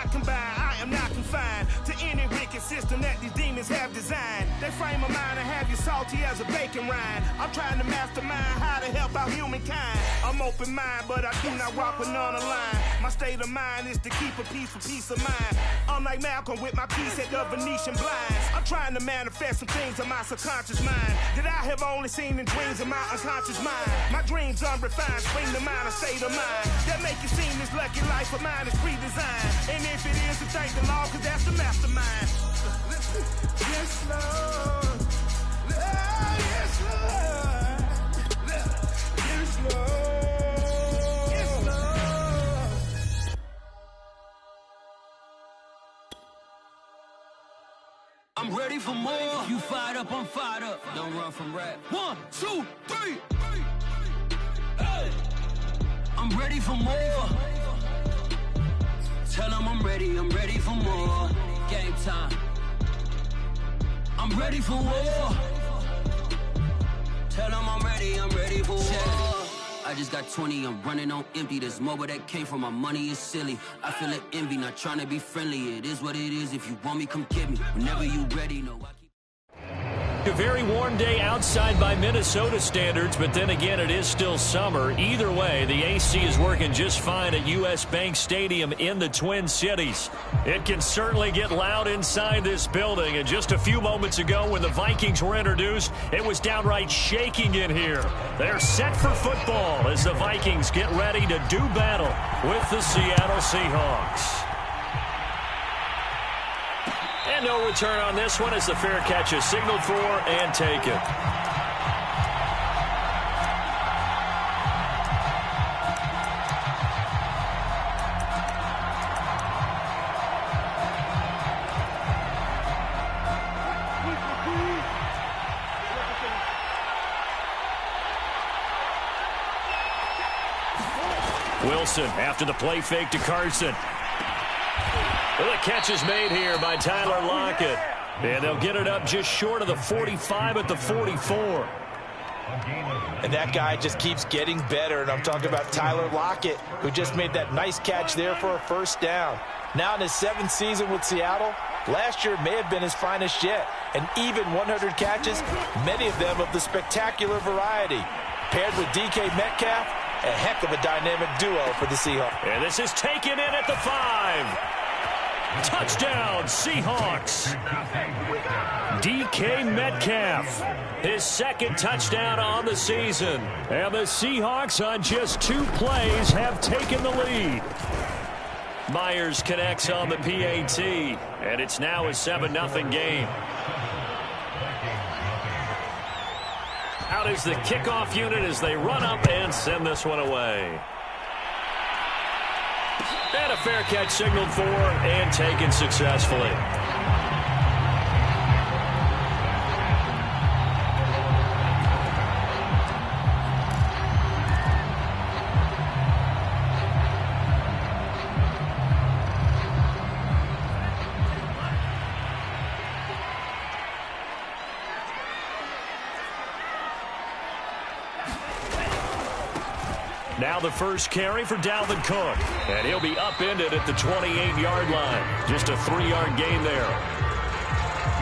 God combined, I am not confined to any wicked system that these demons have designed. They frame a mind and have you salty as a bacon rind. I'm trying to mastermind how to help out humankind. I'm open mind, but I do not walk with none aligned. My state of mind is to keep a peace of mind. Unlike Malcolm with my piece at the Venetian blinds. I'm trying to manifest some things in my subconscious mind that I have only seen in dreams in my unconscious mind. My dreams unrefined, spring to mind, a state of mind that make it seem this lucky life of mine is pre-designed. And if it is, to thank the Lord, cause that's the mastermind. Yes, Lord. Yes, Lord. Yes, Lord. Yes, Lord. I'm ready for more. You fired up, I'm fired up. Don't run from rap. 1, 2, 3. Hey. I'm ready for more. Tell them I'm ready for more. Game time. I'm ready for war. Tell them I'm ready for war. I just got 20, I'm running on empty. This mobile that came from my money is silly. I feel it envy, not trying to be friendly. It is what it is, if you want me, come get me. Whenever you ready, no, I keep... A very warm day outside by Minnesota standards, but then again, it is still summer. Either way, the AC is working just fine at U.S. Bank Stadium in the Twin Cities. It can certainly get loud inside this building, and just a few moments ago when the Vikings were introduced, it was downright shaking in here. They're set for football as the Vikings get ready to do battle with the Seattle Seahawks. And no return on this one as the fair catch is signaled for and taken. Wilson after the play fake to Carson. Well, the catch is made here by Tyler Lockett. And they'll get it up just short of the 45 at the 44. And that guy just keeps getting better. And I'm talking about Tyler Lockett, who just made that nice catch there for a first down. Now in his 7th season with Seattle, last year may have been his finest yet. And even 100 catches, many of them of the spectacular variety. Paired with DK Metcalf, a heck of a dynamic duo for the Seahawks. And this is taken in at the 5. Touchdown, Seahawks. DK Metcalf, his 2nd touchdown on the season. And the Seahawks on just 2 plays have taken the lead. Myers connects on the PAT, and it's now a 7-0 game. Out is the kickoff unit as they run up and send this one away. And a fair catch signaled for and taken successfully. Now the first carry for Dalvin Cook. And he'll be upended at the 28-yard line. Just a 3-yard gain there.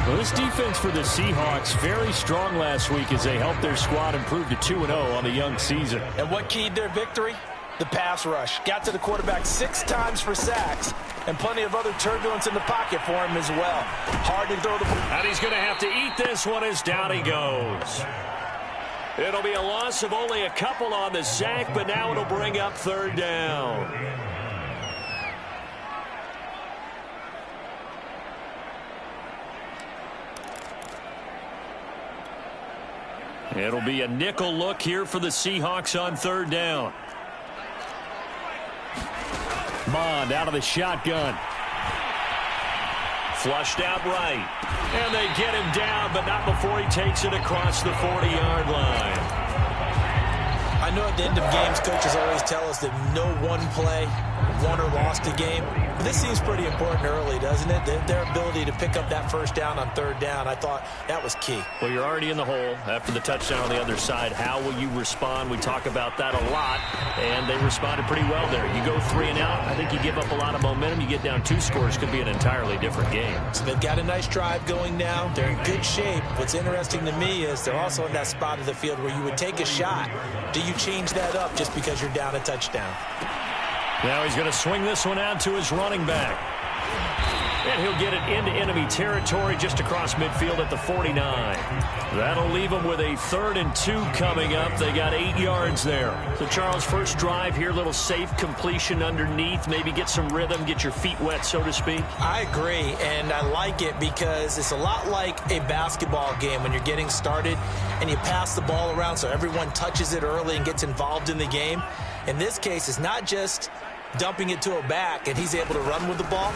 Well, this defense for the Seahawks very strong last week as they helped their squad improve to 2-0 on the young season. And what keyed their victory? The pass rush. Got to the quarterback 6 times for sacks. And plenty of other turbulence in the pocket for him as well. Hard to throw the ball. And he's going to have to eat this one as down he goes. It'll be a loss of only a couple on the sack, but now it'll bring up 3rd down. It'll be a nickel look here for the Seahawks on 3rd down. Mond out of the shotgun. Flushed out right. And they get him down, but not before he takes it across the 40-yard line. I know at the end of games, coaches always tell us that no one play won or lost a game. But this seems pretty important early, doesn't it? Their ability to pick up that first down on third down, I thought that was key. Well, you're already in the hole after the touchdown on the other side. How will you respond? We talk about that a lot, and they responded pretty well there. You go 3 and out, I think you give up a lot of momentum. You get down 2 scores, could be an entirely different game. So they've got a nice drive going now. They're in good shape. What's interesting to me is they're also in that spot of the field where you would take a shot. Do you change that up just because you're down a touchdown? Now he's going to swing this one out to his running back. And he'll get it into enemy territory just across midfield at the 49. That'll leave them with a 3rd and 2 coming up. They got 8 yards there. So, Charles, first drive here, little safe completion underneath. Maybe get some rhythm, get your feet wet, so to speak. I agree, and I like it because it's a lot like a basketball game when you're getting started and you pass the ball around so everyone touches it early and gets involved in the game. In this case, it's not just dumping it to a back and he's able to run with the ball,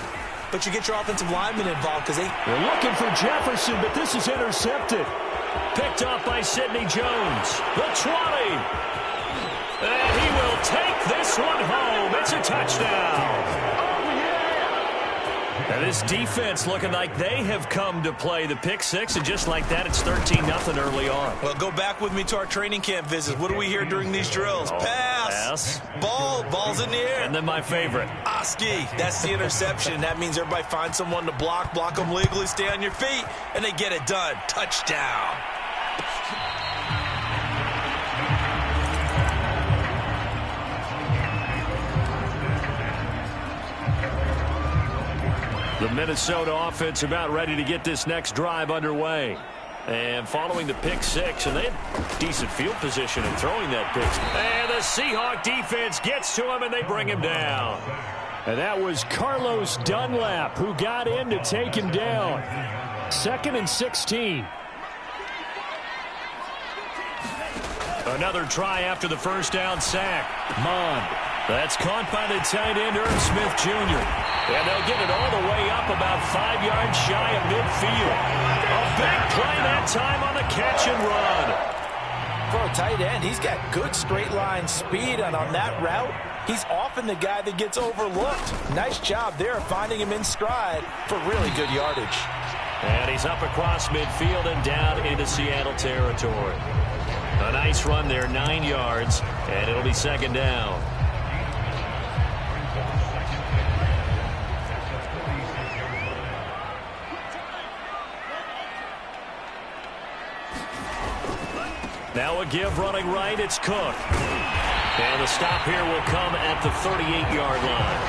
but you get your offensive linemen involved because they're looking for Jefferson, but this is intercepted. Picked off by Sidney Jones. The 20. And he will take this one home. It's a touchdown. And this defense looking like they have come to play. The pick 6, and just like that, it's 13-0 early on. Well, go back with me to our training camp visits. What do we hear during these drills? Pass. Ball's in the air. And then my favorite. Oski. That's the interception. That means everybody finds someone to block them legally, stay on your feet, and they get it done. Touchdown. The Minnesota offense about ready to get this next drive underway. And following the pick 6, and they had decent field position in throwing that pick. And the Seahawk defense gets to him, and they bring him down. And that was Carlos Dunlap who got in to take him down. 2nd and 16. Another try after the first down sack. Mond. That's caught by the tight end, Irv Smith Jr. And they'll get it all the way up about 5 yards shy of midfield. A big play that time on the catch and run. For a tight end, he's got good straight line speed, and on that route, he's often the guy that gets overlooked. Nice job there finding him in stride for really good yardage. And he's up across midfield and down into Seattle territory. A nice run there, 9 yards, and it'll be 2nd down. Now a give running right, it's Cook. And the stop here will come at the 38-yard line.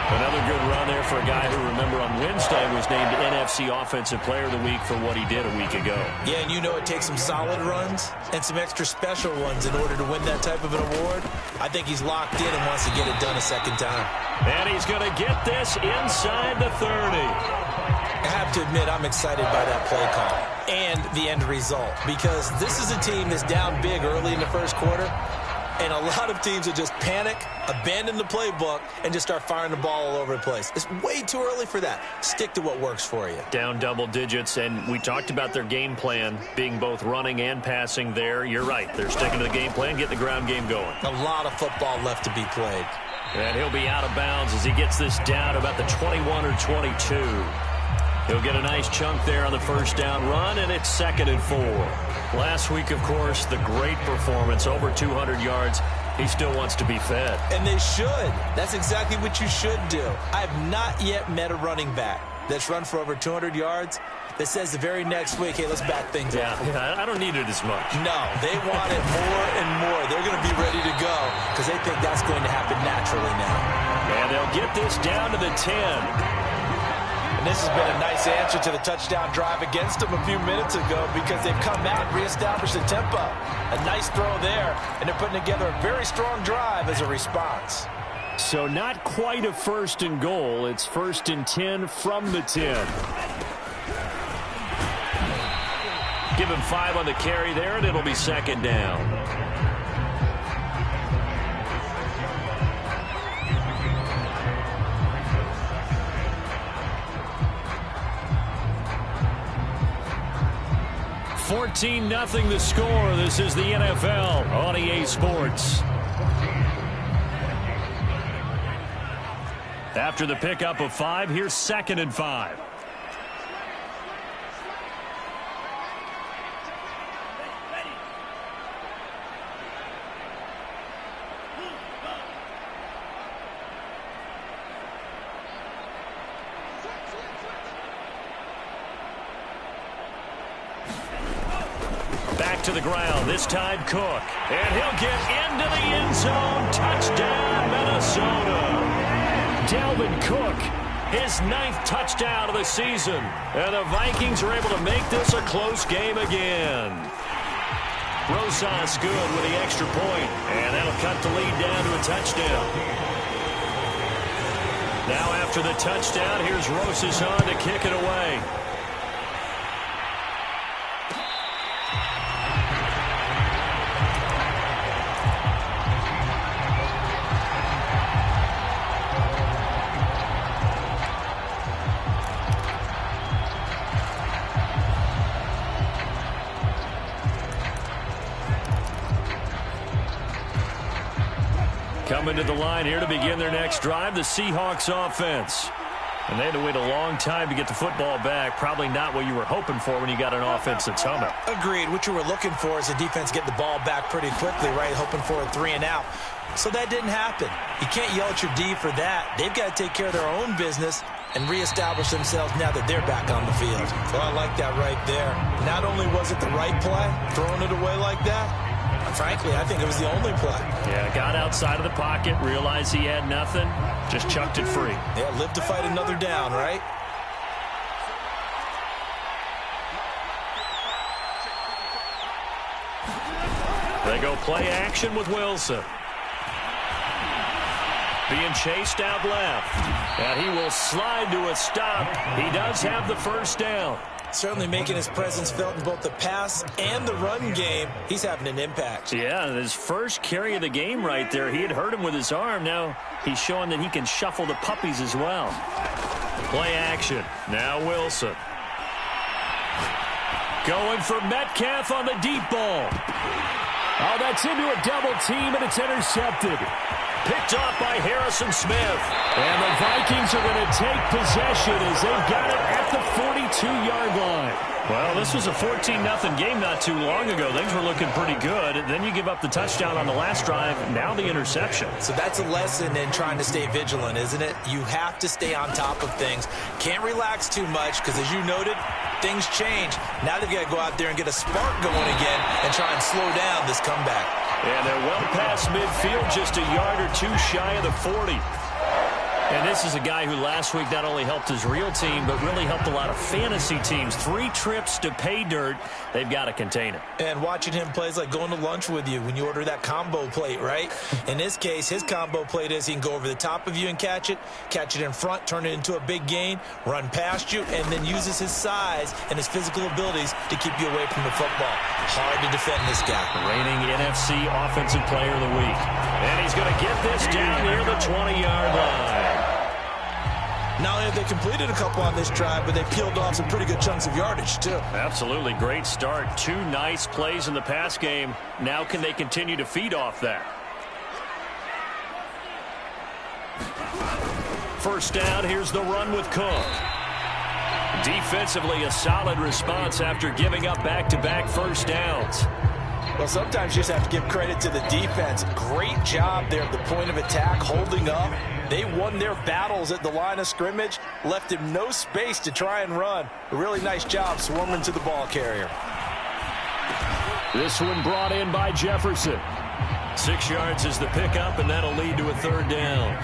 Another good run there for a guy who, remember, on Wednesday was named NFC Offensive Player of the Week for what he did a week ago. Yeah, and you know it takes some solid runs and some extra special ones in order to win that type of an award. I think he's locked in and wants to get it done a second time. And he's going to get this inside the 30. I have to admit, I'm excited by that play call and the end result, because this is a team that's down big early in the first quarter, and a lot of teams will just panic, abandon the playbook, and just start firing the ball all over the place. It's way too early for that. Stick to what works for you. Down double digits, and we talked about their game plan being both running and passing there. You're right. They're sticking to the game plan, getting the ground game going. A lot of football left to be played. And he'll be out of bounds as he gets this down about the 21 or 22. He'll get a nice chunk there on the first down run, and it's 2nd and 4. Last week, of course, the great performance, over 200 yards. He still wants to be fed. And they should. That's exactly what you should do. I have not yet met a running back that's run for over 200 yards that says the very next week, hey, let's back things up. Yeah, I don't need it as much. No, they want it more and more. They're going to be ready to go because they think that's going to happen naturally now. And they'll get this down to the 10. This has been a nice answer to the touchdown drive against them a few minutes ago, because they've come out and reestablished the tempo. A nice throw there, and they're putting together a very strong drive as a response. So not quite a 1st and goal. It's 1st and 10 from the 10. Give him 5 on the carry there, and it'll be 2nd down. $14-0 the score. This is the NFL on EA Sports. After the pickup of 5, here's 2nd and 5. Back to the ground, this time Cook. And he'll get into the end zone. Touchdown, Minnesota. Dalvin Cook, his 9th touchdown of the season. And the Vikings are able to make this a close game again. Rosas good with the extra point. And that'll cut the lead down to a touchdown. Now after the touchdown, here's Rosas on to kick it away. Coming to the line here to begin their next drive, the Seahawks offense. And they had to wait a long time to get the football back. Probably not what you were hoping for when you got an offense that's humming. Agreed. What you were looking for is the defense get the ball back pretty quickly, right? Hoping for a 3 and out. So that didn't happen. You can't yell at your D for that. They've got to take care of their own business and reestablish themselves now that they're back on the field. Well, I like that right there. Not only was it the right play, throwing it away like that, frankly, I think it was the only play. Yeah, got outside of the pocket, realized he had nothing, just chucked it free. Yeah, live to fight another down, right? They go play action with Wilson. Being chased out left. And he will slide to a stop. He does have the first down. Certainly making his presence felt in both the pass and the run game. He's having an impact. Yeah, his first carry of the game right there. He had hurt him with his arm. Now he's showing that he can shuffle the puppies as well. Play action. Now Wilson. Going for Metcalf on the deep ball. Oh, that's into a double team, and it's intercepted. Picked off by Harrison Smith. And the Vikings are going to take possession as they've got it at the 42-yard line. Well, this was a 14-0 game not too long ago. Things were looking pretty good. Then you give up the touchdown on the last drive. Now the interception. So that's a lesson in trying to stay vigilant, isn't it? You have to stay on top of things. Can't relax too much because, as you noted, things change. Now they've got to go out there and get a spark going again and try and slow down this comeback. And they're well past midfield, just a yard or two shy of the 40. And this is a guy who last week not only helped his real team, but really helped a lot of fantasy teams. 3 trips to pay dirt. They've got to contain him. And watching him play is like going to lunch with you when you order that combo plate, right? In this case, his combo plate is he can go over the top of you and catch it in front, turn it into a big gain, run past you, and then uses his size and his physical abilities to keep you away from the football. Hard to defend this guy. Reigning NFC Offensive Player of the Week. And he's going to get this down near the 20-yard line. Not only have they completed a couple on this drive, but they peeled off some pretty good chunks of yardage, too. Absolutely. Great start. 2 nice plays in the pass game. Now can they continue to feed off that? First down, here's the run with Cook. Defensively, a solid response after giving up back-to-back first downs. Well, sometimes you just have to give credit to the defense. Great job there at the point of attack, holding up. They won their battles at the line of scrimmage, left him no space to try and run. A really nice job swarming to the ball carrier. This one brought in by Jefferson. 6 yards is the pickup, and that'll lead to a third down.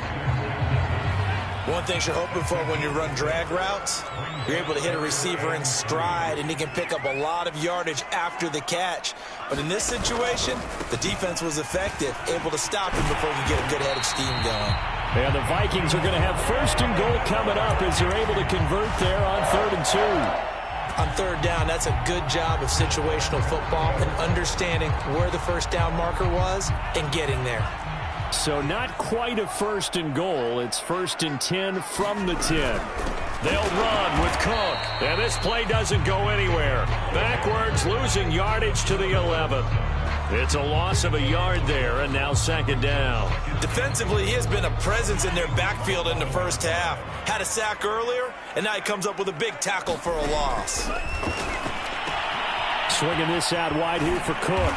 One thing you're hoping for when you run drag routes, you're able to hit a receiver in stride, and he can pick up a lot of yardage after the catch. But in this situation, the defense was effective, able to stop him before he could get a good head of steam going. And the Vikings are going to have first and goal coming up as they're able to convert there on 3rd and 2. On third down, that's a good job of situational football and understanding where the first down marker was and getting there. So not quite a first and goal. It's 1st and 10 from the 10. They'll run with Cook. And this play doesn't go anywhere. Backwards, losing yardage to the 11. It's a loss of a yard there, and now second down. Defensively, he has been a presence in their backfield in the first half. Had a sack earlier, and now he comes up with a big tackle for a loss. Swinging this out wide here for Cook.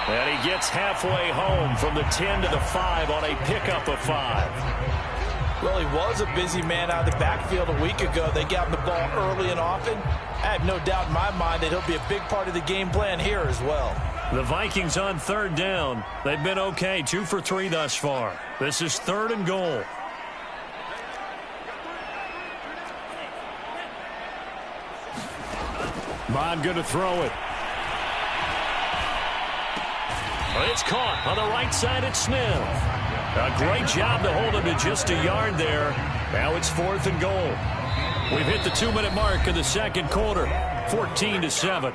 And he gets halfway home from the 10 to the 5 on a pickup of 5. Well, he was a busy man out of the backfield a week ago. They got him the ball early and often. I have no doubt in my mind that he'll be a big part of the game plan here as well. The Vikings on third down. They've been okay, 2 for 3 thus far. This is 3rd and goal. Bond going to throw it. It's caught on the right side at Smith. A great job to hold him to just a yard there. Now it's 4th and goal. We've hit the 2-minute mark of the second quarter. 14-7.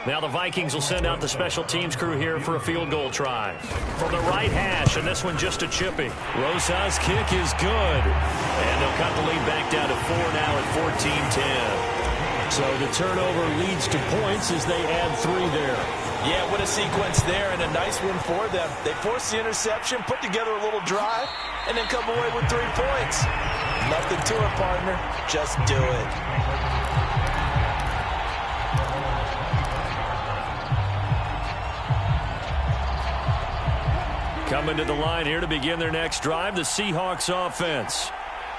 Now the Vikings will send out the special teams crew here for a field goal try. From the right hash, and this one just a chippy. Rosas' kick is good. And they'll cut the lead back down to 4 now at 14-10. So the turnover leads to points as they add 3 there. Yeah, what a sequence there, and a nice one for them. They force the interception, put together a little drive, and then come away with 3 points. Nothing to it, partner. Just do it. Coming to the line here to begin their next drive, the Seahawks offense.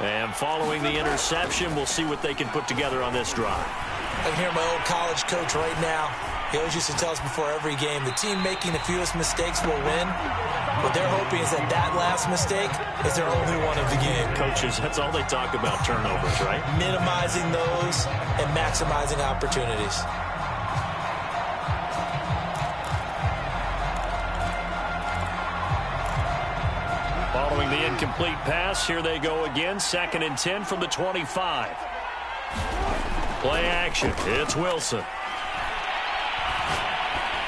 And following the interception, we'll see what they can put together on this drive. I can hear my old college coach right now. He always used to tell us before every game, the team making the fewest mistakes will win. What they're hoping is that that last mistake is their only one of the game. Coaches, that's all they talk about, turnovers, right? Minimizing those and maximizing opportunities. Following the incomplete pass, here they go again. 2nd and 10 from the 25. Play action. It's Wilson.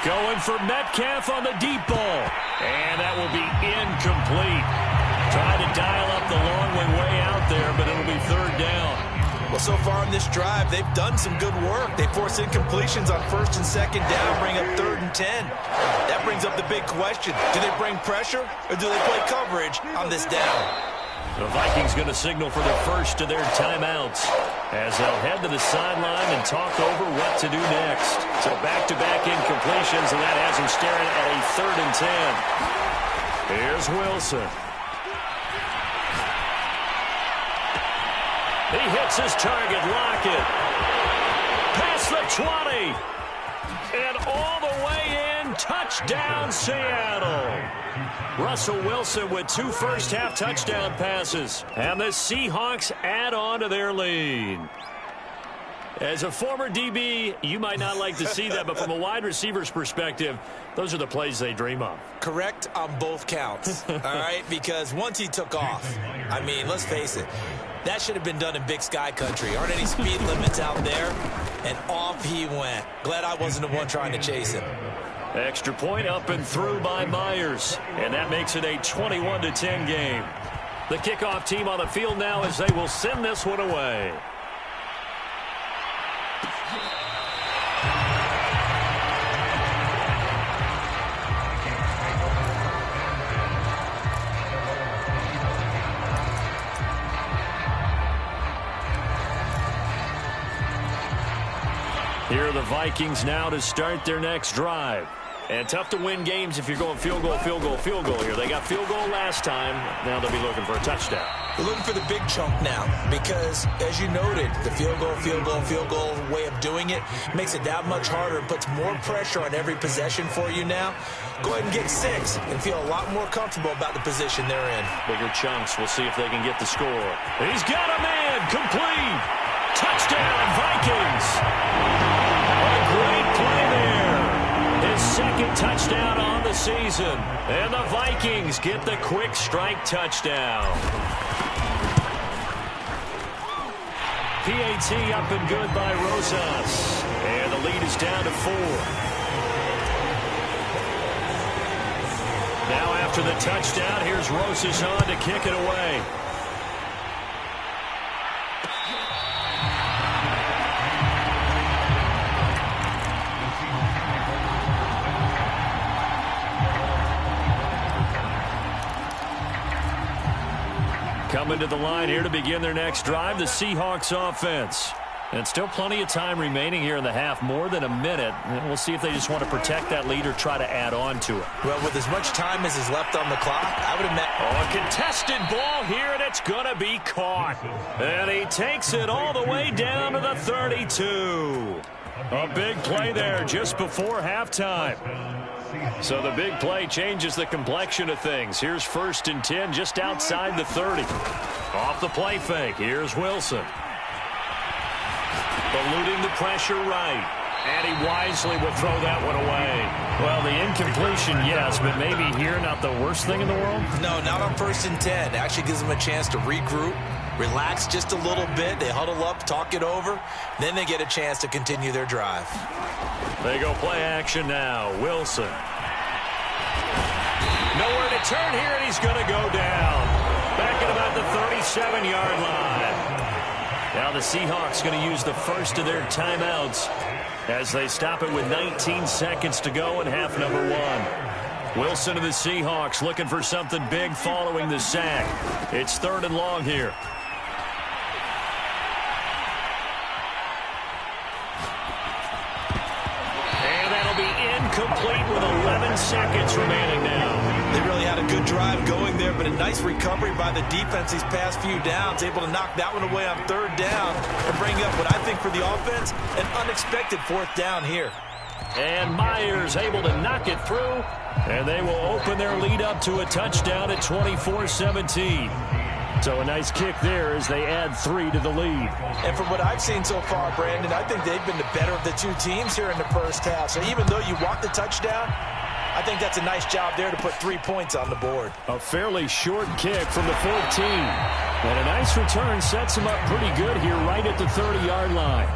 Going for Metcalf on the deep ball. And that will be incomplete. Trying to dial up the long way out there, but it'll be 3rd down. Well, so far in this drive, they've done some good work. They force incompletions on 1st and 2nd down, bring up 3rd and 10. That brings up the big question. Do they bring pressure, or do they play coverage on this down? The Vikings going to signal for the first of their timeouts as they'll head to the sideline and talk over what to do next. So back-to-back incompletions, and that has them staring at a 3rd and 10. Here's Wilson. He hits his target, Lockett. Past the 20. And all the way in, touchdown Seattle. Russell Wilson with 2 first-half touchdown passes. And the Seahawks add on to their lead. As a former DB, you might not like to see that, but from a wide receiver's perspective, those are the plays they dream of. Correct on both counts, all right? Because once he took off, I mean, let's face it, that should have been done in Big Sky country. Aren't any speed limits out there? And off he went. Glad I wasn't the one trying to chase him. Extra point up and through by Myers. And that makes it a 21-10 game. The kickoff team on the field now as they will send this one away. Here are the Vikings now to start their next drive. And tough to win games if you're going field goal, field goal, field goal here. They got field goal last time. Now they'll be looking for a touchdown. They're looking for the big chunk now because, as you noted, the field goal way of doing it makes it that much harder and puts more pressure on every possession for you now. Go ahead and get 6 and feel a lot more comfortable about the position they're in. Bigger chunks. We'll see if they can get the score. He's got a man. Complete. Touchdown, Vikings. A great play there. His 2nd touchdown on the season. And the Vikings get the quick strike touchdown. PAT up and good by Rosas. And the lead is down to 4. Now after the touchdown, here's Rosas on to kick it away. Coming to the line here to begin their next drive, the Seahawks offense. And still plenty of time remaining here in the half, more than a minute. And we'll see if they just want to protect that lead or try to add on to it. Well, with as much time as is left on the clock, I would imagine. Oh, a contested ball here, and it's going to be caught. And he takes it all the way down to the 32. A big play there just before halftime. So the big play changes the complexion of things. Here's 1st and 10 just outside the 30. Off the play fake, here's Wilson. Eluding the pressure right. And he wisely would throw that one away. Well, the incompletion, yes, but maybe here not the worst thing in the world? No, not on 1st and 10. It actually gives them a chance to regroup, relax just a little bit. They huddle up, talk it over. Then they get a chance to continue their drive. They go play action now. Wilson. Nowhere to turn here, and he's going to go down. Back at about the 37-yard line. Now the Seahawks going to use the first of their timeouts as they stop it with 19 seconds to go in half number 1. Wilson and the Seahawks looking for something big following the sack. It's 3rd and long here. And that'll be incomplete with 11 seconds remaining now. They really had a good drive going there, but a nice recovery by the defense these past few downs, able to knock that one away on 3rd down and bring up what I think for the offense, an unexpected 4th down here. And Myers able to knock it through, and they will open their lead up to a touchdown at 24-17. So a nice kick there as they add 3 to the lead. And from what I've seen so far, Brandon, I think they've been the better of the two teams here in the first half. So even though you want the touchdown, I think that's a nice job there to put 3 points on the board. A fairly short kick from the 14. And a nice return sets him up pretty good here right at the 30-yard line.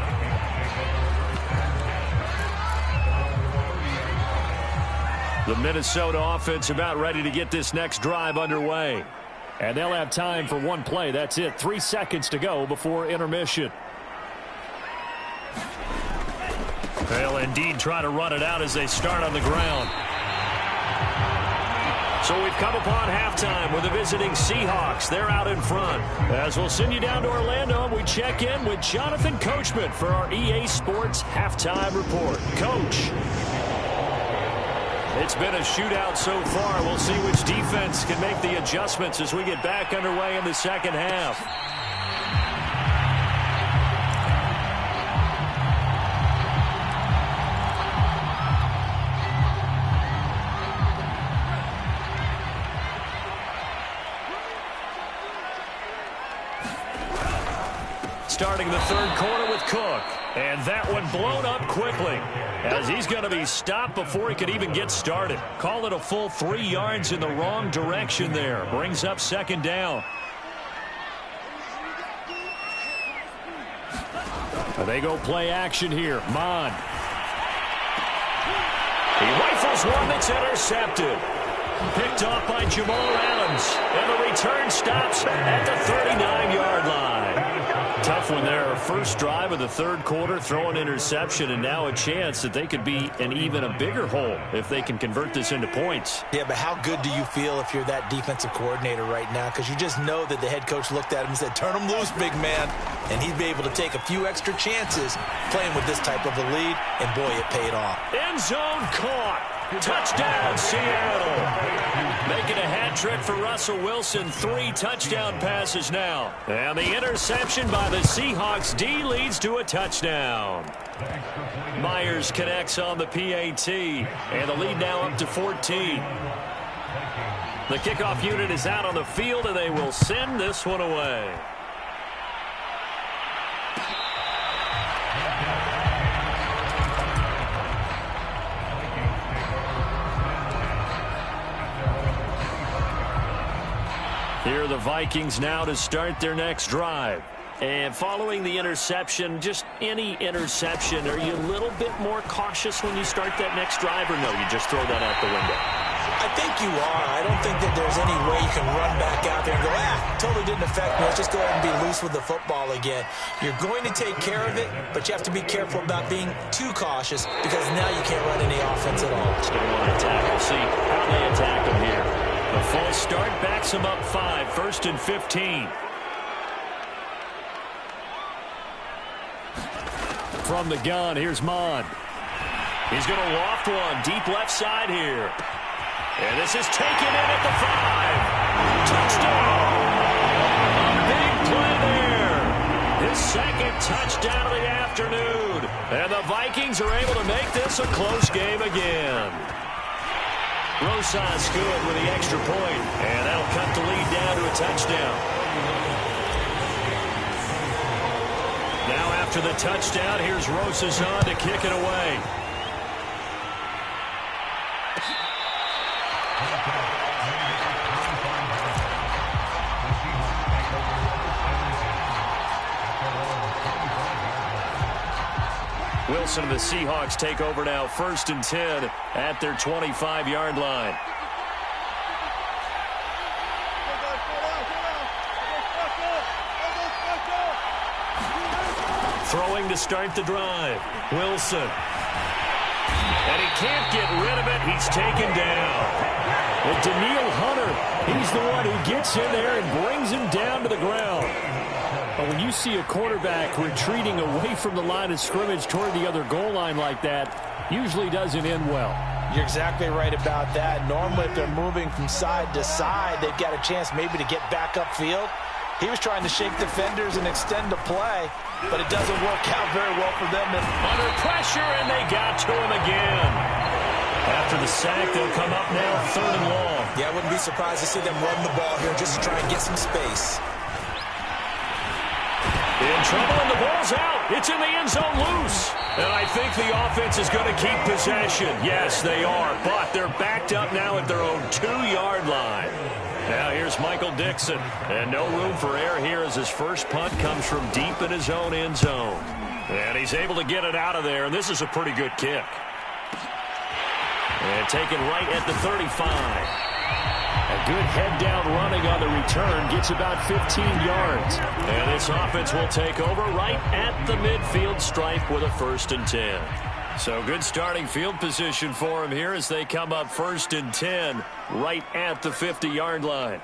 The Minnesota offense about ready to get this next drive underway. And they'll have time for one play. That's it. 3 seconds to go before intermission. They'll indeed try to run it out as they start on the ground. So we've come upon halftime with the visiting Seahawks. They're out in front. As we'll send you down to Orlando, we check in with Jonathan Coachman for our EA Sports Halftime Report. Coach. It's been a shootout so far. We'll see which defense can make the adjustments as we get back underway in the second half. Starting the 3rd quarter with Cook. And that one blown up quickly as he's going to be stopped before he could even get started. Call it a full 3 yards in the wrong direction there. Brings up 2nd down. They go play action here. Mon. He rifles one that's intercepted. Picked off by Jamal Adams. And the return stops at the 39-yard line. Tough one there. First drive of the 3rd quarter, throw an interception, and now a chance that they could be in even a bigger hole if they can convert this into points. Yeah, but how good do you feel if you're that defensive coordinator right now? Because you just know that the head coach looked at him and said, turn him loose, big man. And he'd be able to take a few extra chances playing with this type of a lead, and boy, it paid off. End zone caught. Touchdown, Seattle. Making a hat trick for Russell Wilson. 3 touchdown passes now. And the interception by the Seahawks D leads to a touchdown. Myers connects on the PAT. And the lead now up to 14. The kickoff unit is out on the field, and they will send this one away. Here are the Vikings now to start their next drive. And following the interception, just any interception, are you a little bit more cautious when you start that next drive, or no, you just throw that out the window? I think you are. I don't think that there's any way you can run back out there and go, totally didn't affect me. Let's just go ahead and be loose with the football again. You're going to take care of it, but you have to be careful about being too cautious because now you can't run any offense at all. Still want to attack. We'll see how they attack them here. The false start backs him up 5, 1st and 15. From the gun, here's Mon. He's going to loft one deep left side here. And this is taken in at the 5. Touchdown! A big play there. His second touchdown of the afternoon. And the Vikings are able to make this a close game again. Rosas good with the extra point. And that'll cut the lead down to a touchdown. Now after the touchdown, here's Rosas on to kick it away. Wilson and the Seahawks take over now, 1st and 10 at their 25-yard line. Throwing to start the drive. Wilson. And he can't get rid of it. He's taken down. And Daniil Hunter, he's the one who gets in there and brings him down to the ground. But when you see a quarterback retreating away from the line of scrimmage toward the other goal line like that, usually doesn't end well. You're exactly right about that. Normally, if they're moving from side to side, they've got a chance maybe to get back upfield. He was trying to shake defenders and extend the play, but it doesn't work out very well for them. Under pressure, and they got to him again. After the sack, they'll come up now 3rd and long. Yeah, I wouldn't be surprised to see them run the ball here just to try and get some space. In trouble, and the ball's out. It's in the end zone loose. And I think the offense is going to keep possession. Yes, they are, but they're backed up now at their own 2-yard line. Now here's Michael Dixon. And no room for error here as his first punt comes from deep in his own end zone. And he's able to get it out of there, and this is a pretty good kick. And taken right at the 35. A good head-down running on the return gets about 15 yards. And this offense will take over right at the midfield stripe with a 1st and 10. So good starting field position for him here as they come up 1st and 10 right at the 50-yard line.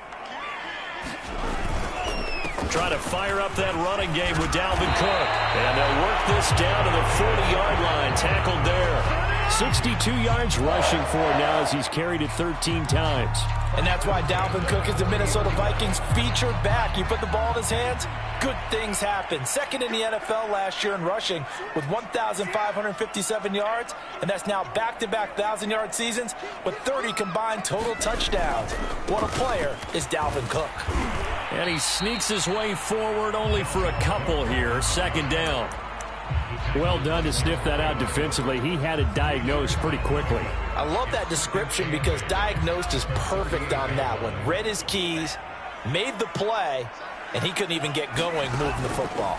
Try to fire up that running game with Dalvin Cook. And they'll work this down to the 40-yard line. Tackled there. 62 yards rushing for him now as he's carried it 13 times. And that's why Dalvin Cook is the Minnesota Vikings featured back. You put the ball in his hands, good things happen. 2nd in the NFL last year in rushing with 1,557 yards. And that's now back-to-back 1,000-yard seasons with 30 combined total touchdowns. What a player is Dalvin Cook. And he sneaks his way forward only for a couple here. 2nd down. Well done to sniff that out defensively. He had it diagnosed pretty quickly. I love that description because diagnosed is perfect on that one. Read his keys, made the play, and he couldn't even get going moving the football.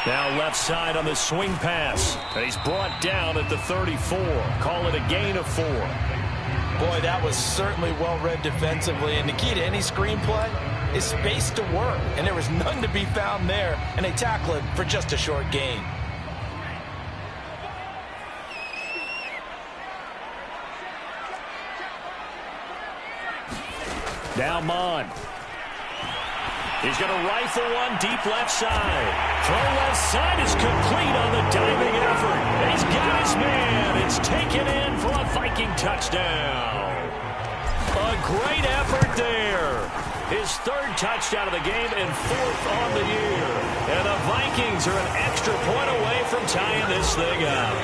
Now left side on the swing pass. And he's brought down at the 34. Call it a gain of 4. Boy, that was certainly well-read defensively. And the key to any screenplay is space to work. And there was none to be found there. And they tackle it for just a short gain. Now Mon. He's going to rifle one deep left side. Throw left side is complete on the diving effort. And he's got his man. It's taken in for a Viking touchdown. A great effort there. His 3rd touchdown of the game and 4th on the year. And the Vikings are an extra point away from tying this thing up.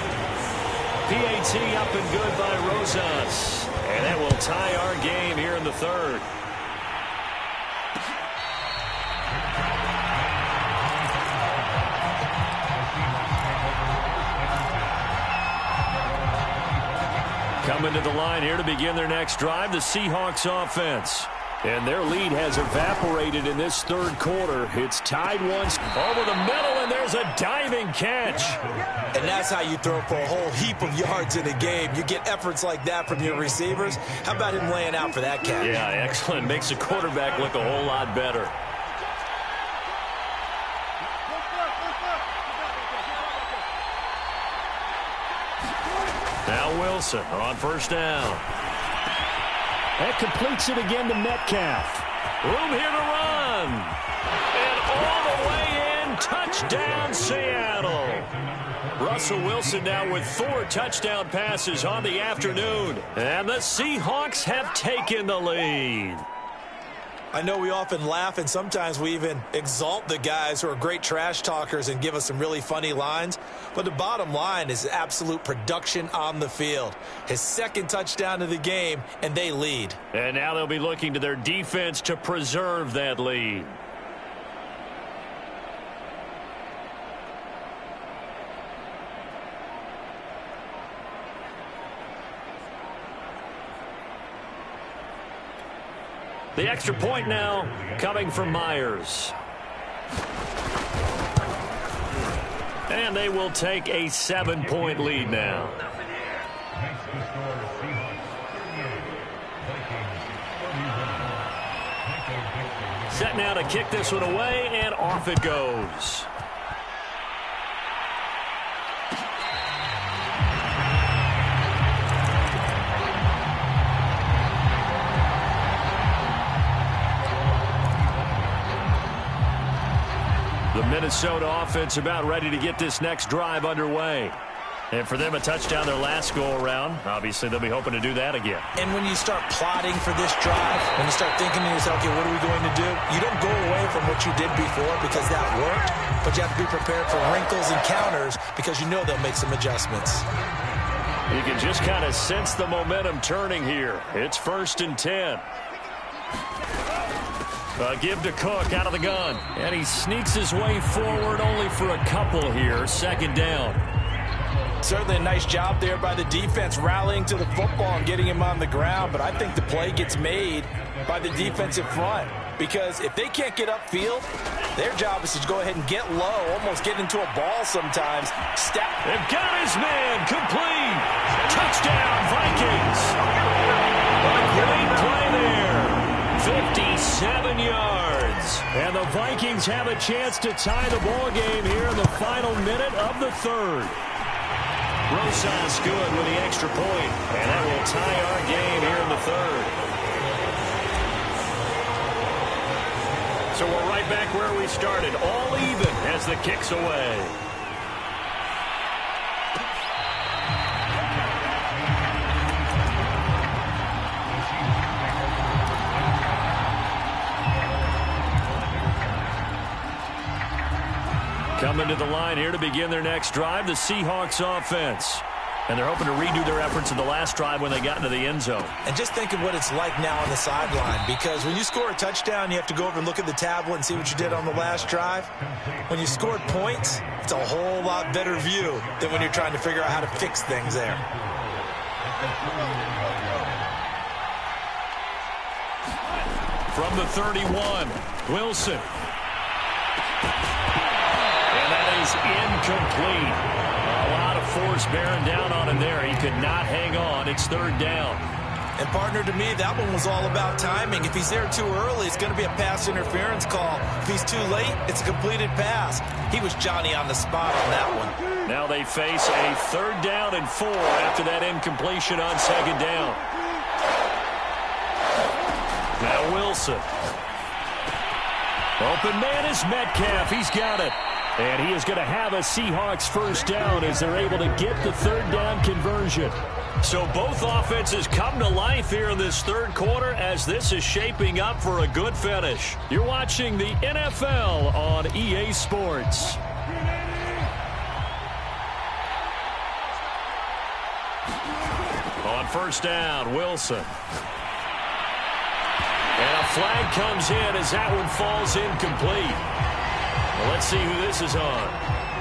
PAT up and good by Rosas. And that will tie our game here in the 3rd. Coming to the line here to begin their next drive, the Seahawks offense. And their lead has evaporated in this 3rd quarter. It's tied once over the middle, and there's a diving catch. And that's how you throw for a whole heap of yards in a game. You get efforts like that from your receivers. How about him laying out for that catch? Yeah, excellent. Makes the quarterback look a whole lot better. Now Wilson on 1st down. That completes it again to Metcalf. Room here to run. And all the way in. Touchdown, Seattle. Russell Wilson now with 4 touchdown passes on the afternoon. And the Seahawks have taken the lead. I know we often laugh, and sometimes we even exalt the guys who are great trash talkers and give us some really funny lines. But the bottom line is absolute production on the field. His 2nd touchdown of the game, and they lead. And now they'll be looking to their defense to preserve that lead. The extra point now coming from Myers. And they will take a 7-point lead now. Set now to kick this one away, and off it goes. The Minnesota offense about ready to get this next drive underway. And for them, a touchdown their last go-around. Obviously, they'll be hoping to do that again. And when you start plotting for this drive, when you start thinking to yourself, okay, what are we going to do? You don't go away from what you did before because that worked, but you have to be prepared for wrinkles and counters because you know they'll make some adjustments. You can just kind of sense the momentum turning here. It's 1st and 10. Give to Cook out of the gun. And he sneaks his way forward only for a couple here. 2nd down. Certainly a nice job there by the defense rallying to the football and getting him on the ground. But I think the play gets made by the defensive front. Because if they can't get upfield, their job is to go ahead and get low, almost get into a ball sometimes. Step. They've got his man complete. Touchdown, Vikings. A great play there. 57 yards. And the Vikings have a chance to tie the ball game here in the final minute of the 3rd. Rosas good with the extra point. And that will tie our game here in the 3rd. So we're right back where we started. All even as the kick's away. Coming to the line here to begin their next drive, the Seahawks offense. And they're hoping to redo their efforts in the last drive when they got into the end zone. And just think of what it's like now on the sideline, because when you score a touchdown, you have to go over and look at the tablet and see what you did on the last drive. When you scored points, it's a whole lot better view than when you're trying to figure out how to fix things there. From the 31, Wilson. And that is incomplete. A lot of force bearing down on him there. He could not hang on. It's 3rd down. And, partner, to me, that one was all about timing. If he's there too early, it's going to be a pass interference call. If he's too late, it's a completed pass. He was Johnny on the spot on that one. Now they face a 3rd down and 4 after that incompletion on 2nd down. Now Wilson. Open man is Metcalf. He's got it. And he is going to have a Seahawks 1st down as they're able to get the 3rd down conversion. So both offenses come to life here in this 3rd quarter as this is shaping up for a good finish. You're watching the NFL on EA Sports. On 1st down, Wilson. And a flag comes in as that one falls incomplete. Well, let's see who this is on.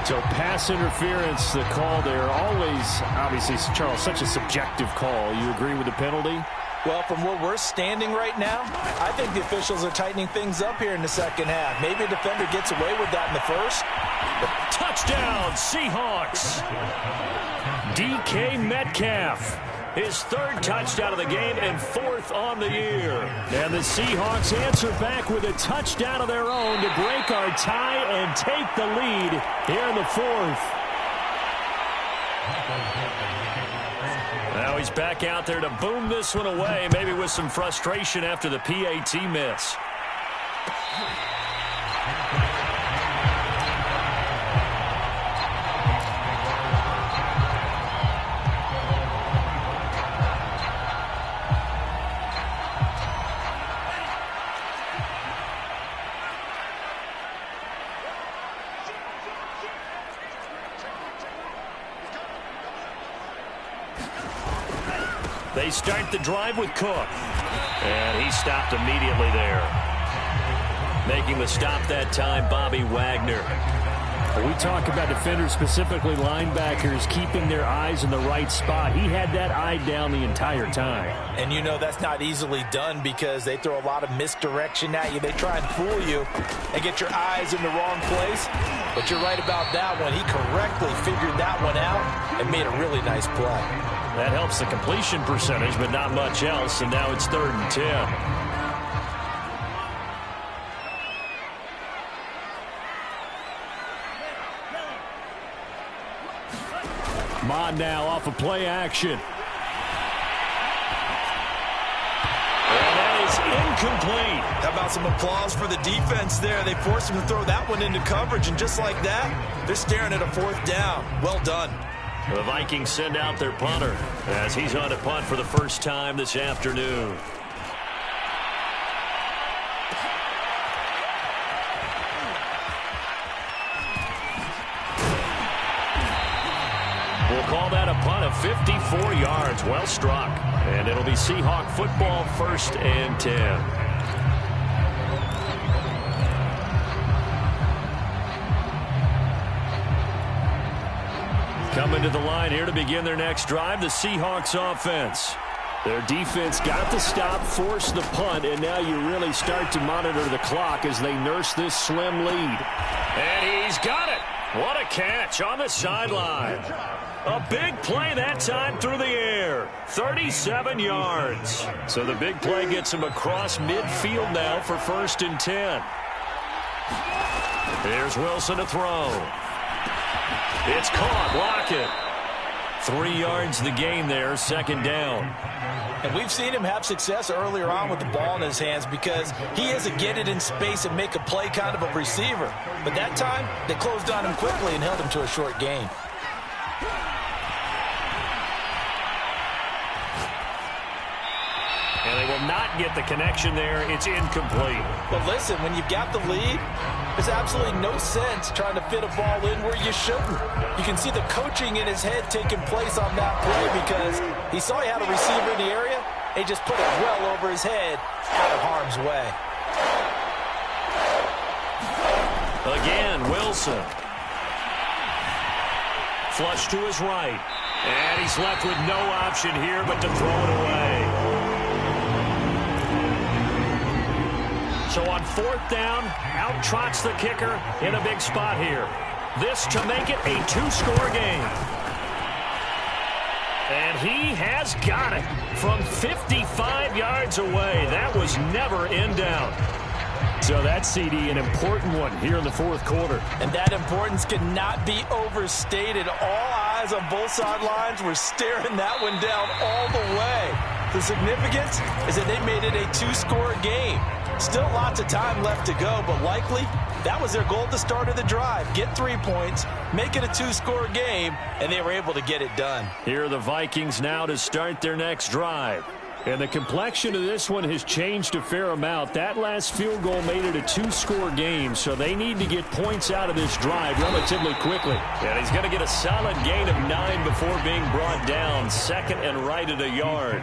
So pass interference, the call there. Always, obviously, Charles, such a subjective call. You agree with the penalty? Well, from where we're standing right now, I think the officials are tightening things up here in the 2nd half. Maybe a defender gets away with that in the 1st. Touchdown, Seahawks. DK Metcalf. His 3rd touchdown of the game and 4th on the year. And the Seahawks answer back with a touchdown of their own to break our tie and take the lead here in the 4th. Now he's back out there to boom this one away, maybe with some frustration after the PAT miss. They start the drive with Cook. And he stopped immediately there. Making the stop that time, Bobby Wagner. We talk about defenders, specifically linebackers, keeping their eyes in the right spot. He had that eye down the entire time. And you know that's not easily done because they throw a lot of misdirection at you. They try and fool you and get your eyes in the wrong place. But you're right about that one. He correctly figured that one out and made a really nice play. That helps the completion percentage, but not much else, and now it's 3rd and 10. Mon now off of play action. And that is incomplete. How about some applause for the defense there? They forced him to throw that one into coverage, and just like that, they're staring at a 4th down. Well done. The Vikings send out their punter as he's on to punt for the first time this afternoon. We'll call that a punt of 54 yards. Well struck. And it'll be Seahawk football, 1st and 10. Coming to the line here to begin their next drive, the Seahawks offense. Their defense got the stop, forced the punt, and now you really start to monitor the clock as they nurse this slim lead. And he's got it. What a catch on the sideline. A big play that time through the air. 37 yards. So the big play gets him across midfield now for 1st and 10. Here's Wilson to throw. It's caught. Lockett. 3 yards the gain there, 2nd down. And we've seen him have success earlier on with the ball in his hands because he is a get it in space and make a play kind of a receiver. But that time, they closed on him quickly and held him to a short gain. And they will not get the connection there. It's incomplete. But listen, when you've got the lead, there's absolutely no sense trying to fit a ball in where you shouldn't. You can see the coaching in his head taking place on that play because he saw he had a receiver in the area. He just put it well over his head, out of harm's way. Again, Wilson. Flush to his right. And he's left with no option here but to throw it away. So on 4th down, out trots the kicker in a big spot here. This to make it a 2-score game. And he has got it from 55 yards away. That was never in doubt. So that's, CD, an important one here in the 4th quarter. And that importance cannot be overstated. All eyes on both sidelines were staring that one down all the way. The significance is that they made it a 2-score game. Still lots of time left to go, but likely that was their goal at the start of the drive. Get 3 points, make it a 2-score game, and they were able to get it done. Here are the Vikings now to start their next drive. And the complexion of this one has changed a fair amount. That last field goal made it a 2-score game, so they need to get points out of this drive relatively quickly. And he's going to get a solid gain of 9 before being brought down. 2nd and right at a yard.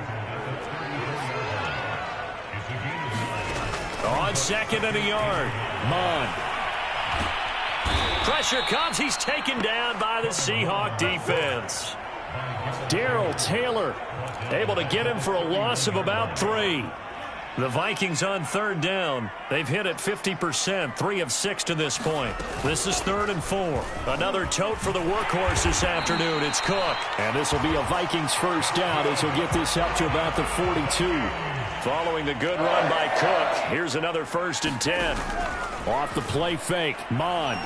On 2nd and a yard. Mon. Pressure comes. He's taken down by the Seahawk defense. Darrell Taylor able to get him for a loss of about 3. The Vikings on 3rd down. They've hit it 50%, 3 of 6 to this point. This is 3rd and 4. Another tote for the workhorse this afternoon. It's Cook. And this will be a Vikings 1st down as he'll get this up to about the 42. Following the good run by Cook, here's another 1st and 10. Off the play fake, Mon.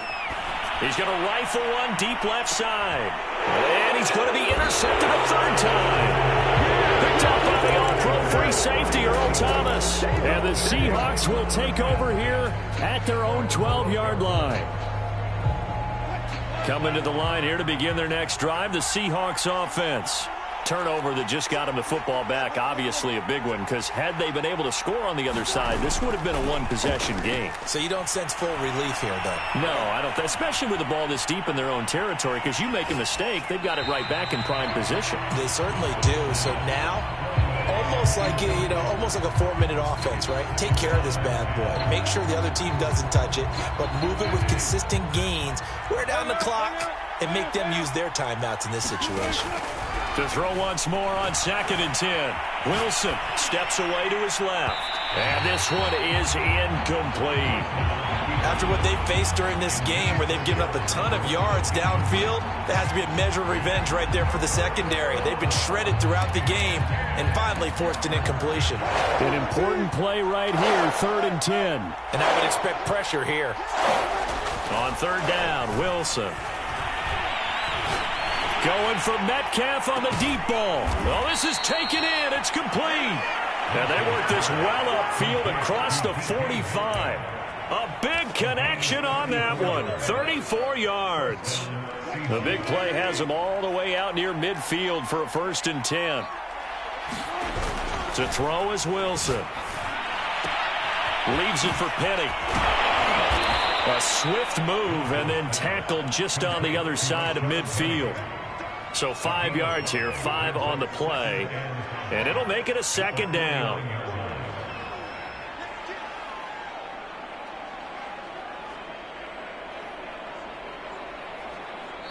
He's going to rifle one deep left side. And he's going to be intercepted a 3rd time. safety, Earl Thomas. And the Seahawks will take over here at their own 12-yard line. Coming to the line here to begin their next drive, the Seahawks offense. Turnover that just got them the football back, obviously a big one, because had they been able to score on the other side, this would have been a one-possession game. So you don't sense full relief here, though? No, I don't, especially with the ball this deep in their own territory, because you make a mistake, they've got it right back in prime position. They certainly do. So now, almost like almost like a 4-minute offense, right? Take care of this bad boy. Make sure the other team doesn't touch it, but move it with consistent gains. Wear down the clock and make them use their timeouts in this situation. To throw once more on 2nd and 10. Wilson steps away to his left. And this one is incomplete. After what they faced during this game where they've given up a ton of yards downfield, there has to be a measure of revenge right there for the secondary. They've been shredded throughout the game and finally forced an incompletion. An important play right here, 3rd and 10. And I would expect pressure here. On 3rd down, Wilson. Going for Metcalf on the deep ball. Well, this is taken in. It's complete. And they work this well upfield across the 45. A big connection on that one. 34 yards. The big play has them all the way out near midfield for a 1st and 10. To throw is Wilson. Leaves it for Penny. A swift move and then tackled just on the other side of midfield. So 5 yards here, 5 on the play, and it'll make it a 2nd down.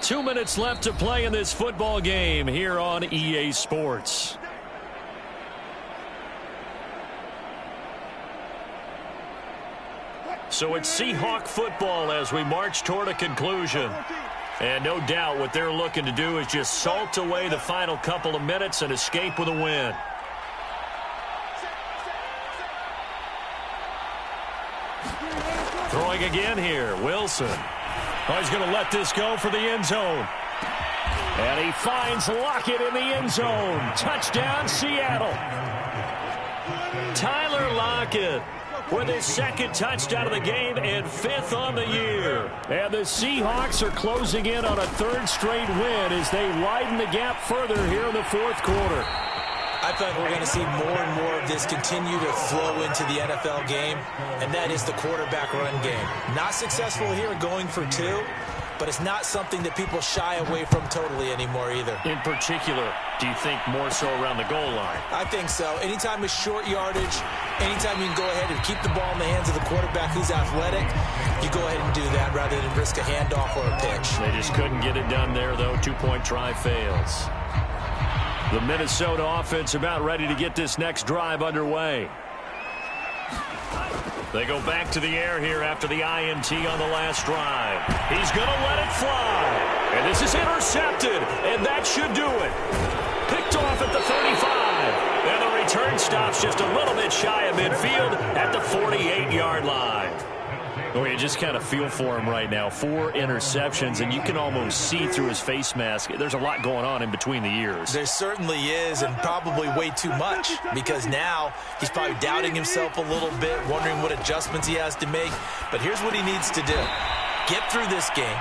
Two minutes left to play in this football game here on EA Sports. So it's Seahawk football as we march toward a conclusion. And no doubt what they're looking to do is just salt away the final couple of minutes and escape with a win. Throwing again here, Wilson. Oh, he's going to let this go for the end zone. And he finds Lockett in the end zone. Touchdown, Seattle. Tyler Lockett with his 2nd touchdown of the game and 5th on the year. And the Seahawks are closing in on a 3rd straight win as they widen the gap further here in the 4th quarter. I feel like we're going to see more and more of this continue to flow into the NFL game, and that is the quarterback run game. Not successful here going for 2, but it's not something that people shy away from totally anymore either. In particular, do you think more so around the goal line? I think so. Anytime it's short yardage, anytime you can go ahead and keep the ball in the hands of the quarterback who's athletic, you go ahead and do that rather than risk a handoff or a pitch. They just couldn't get it done there, though. 2-point try fails. The Minnesota offense about ready to get this next drive underway. They go back to the air here after the INT on the last drive. He's going to let it fly. And this is intercepted, and that should do it. Picked off at the 35. And the return stops just a little bit shy of midfield at the 48-yard line. Oh, you just kind of feel for him right now. 4 interceptions, and you can almost see through his face mask. There's a lot going on in between the ears. There certainly is, and probably way too much, because now he's probably doubting himself a little bit, wondering what adjustments he has to make. But here's what he needs to do. Get through this game,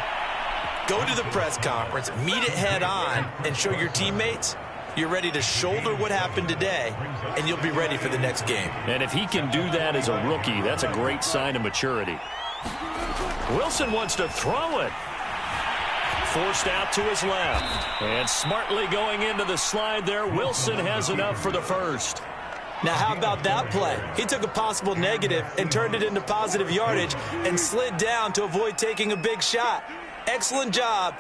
go to the press conference, meet it head on, and show your teammates you're ready to shoulder what happened today, and you'll be ready for the next game. And if he can do that as a rookie, that's a great sign of maturity. Wilson wants to throw it. Forced out to his left. And smartly going into the slide there, Wilson has enough for the 1st. Now, how about that play? He took a possible negative and turned it into positive yardage and slid down to avoid taking a big shot. Excellent job.